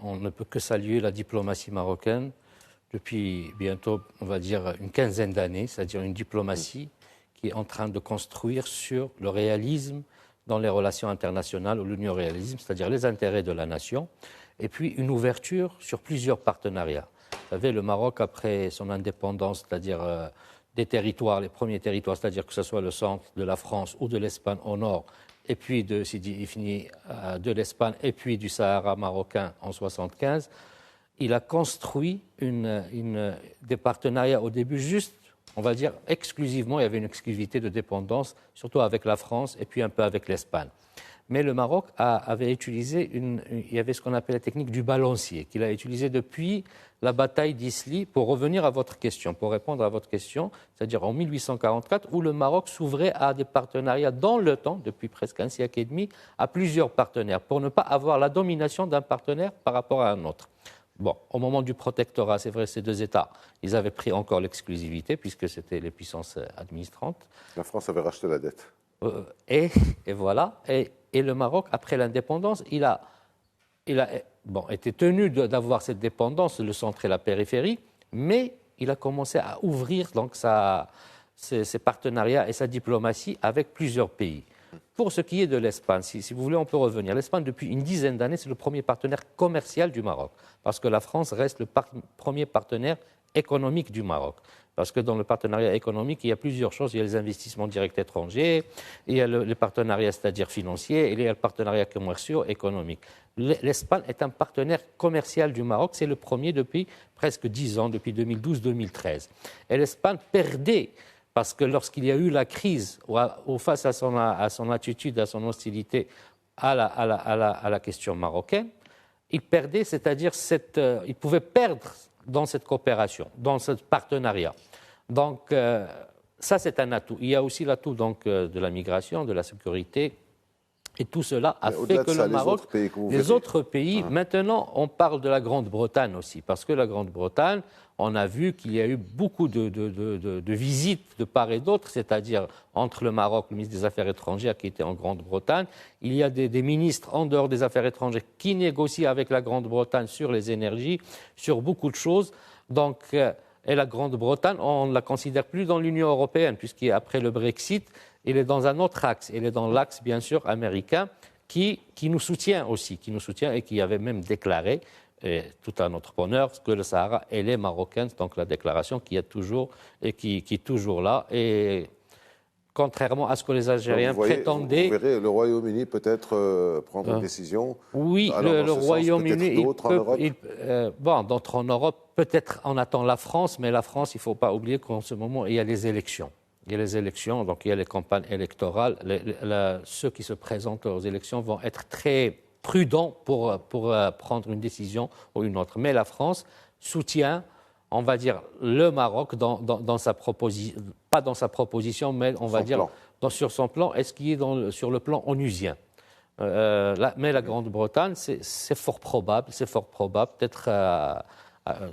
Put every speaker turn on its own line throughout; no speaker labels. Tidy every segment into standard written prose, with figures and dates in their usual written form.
on ne peut que saluer la diplomatie marocaine depuis bientôt, on va dire, une quinzaine d'années, c'est-à-dire une diplomatie qui est en train de construire sur le réalisme dans les relations internationales, ou le néo-réalisme, c'est-à-dire les intérêts de la nation, et puis une ouverture sur plusieurs partenariats. Vous savez, le Maroc, après son indépendance, c'est-à-dire des territoires, les premiers territoires, c'est-à-dire que ce soit le centre de la France ou de l'Espagne au nord, et puis de Sidi Ifni de l'Espagne, et puis du Sahara marocain en 1975, il a construit des partenariats au début juste, on va dire exclusivement, il y avait une exclusivité de dépendance, surtout avec la France et puis un peu avec l'Espagne. Mais le Maroc avait utilisé, il y avait ce qu'on appelle la technique du balancier, qu'il a utilisé depuis la bataille d'Isly, pour revenir à votre question, pour répondre à votre question, c'est-à-dire en 1844, où le Maroc s'ouvrait à des partenariats dans le temps, depuis presque un siècle et demi, à plusieurs partenaires, pour ne pas avoir la domination d'un partenaire par rapport à un autre. Bon, au moment du protectorat, c'est vrai, ces deux États, ils avaient pris encore l'exclusivité, puisque c'était les puissances administrantes.
La France avait racheté la dette.
Et voilà. Et le Maroc, après l'indépendance, il a été tenu d'avoir cette dépendance, le centre et la périphérie, mais il a commencé à ouvrir donc ses partenariats et sa diplomatie avec plusieurs pays. Pour ce qui est de l'Espagne, si vous voulez, on peut revenir. L'Espagne, depuis une dizaine d'années, c'est le premier partenaire commercial du Maroc, parce que la France reste le premier partenaire économique du Maroc. Parce que dans le partenariat économique, il y a plusieurs choses. Il y a les investissements directs étrangers, il y a les partenariats, c'est-à-dire financiers, et il y a le partenariat commercial économique. L'Espagne est un partenaire commercial du Maroc. C'est le premier depuis presque 10 ans, depuis 2012-2013. Et l'Espagne perdait, parce que lorsqu'il y a eu la crise, ou face à son attitude, à son hostilité à la question marocaine, il perdait, c'est-à-dire il pouvait perdre dans cette coopération, dans ce partenariat. Donc, ça, c'est un atout. Il y a aussi l'atout de la migration, de la sécurité. Et tout cela a fait que le Maroc, les autres pays, maintenant, on parle de la Grande-Bretagne aussi, parce que la Grande-Bretagne, on a vu qu'il y a eu beaucoup de visites de part et d'autre, c'est-à-dire entre le Maroc, le ministre des Affaires étrangères qui était en Grande-Bretagne, il y a des ministres en dehors des Affaires étrangères qui négocient avec la Grande-Bretagne sur les énergies, sur beaucoup de choses. Donc, et la Grande-Bretagne, on ne la considère plus dans l'Union européenne, puisqu'après le Brexit, il est dans un autre axe. Il est dans l'axe, bien sûr, américain, qui nous soutient aussi, et qui avait même déclaré, tout à notre bonheur, que le Sahara et les Marocains, donc la déclaration qui est toujours, et qui est toujours là. Et contrairement à ce que les Algériens prétendaient.
Vous verrez le Royaume-Uni peut-être prendre une décision.
Oui, le Royaume-Uni, d'autres en Europe, peut-être on attend la France, mais la France, il ne faut pas oublier qu'en ce moment, il y a les élections. Il y a les élections, donc il y a les campagnes électorales. Ceux qui se présentent aux élections vont être très prudents pour prendre une décision ou une autre. Mais la France soutient, on va dire, le Maroc dans sa proposition, pas dans sa proposition, mais on va dire sur son plan, et ce qui est sur le plan onusien. Mais la Grande-Bretagne, c'est fort probable, peut-être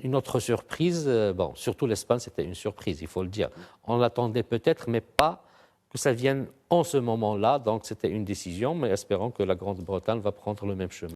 une autre surprise. Surtout l'Espagne, c'était une surprise, il faut le dire. On l'attendait peut-être, mais pas que ça vienne en ce moment-là. Donc c'était une décision, mais espérons que la Grande-Bretagne va prendre le même chemin.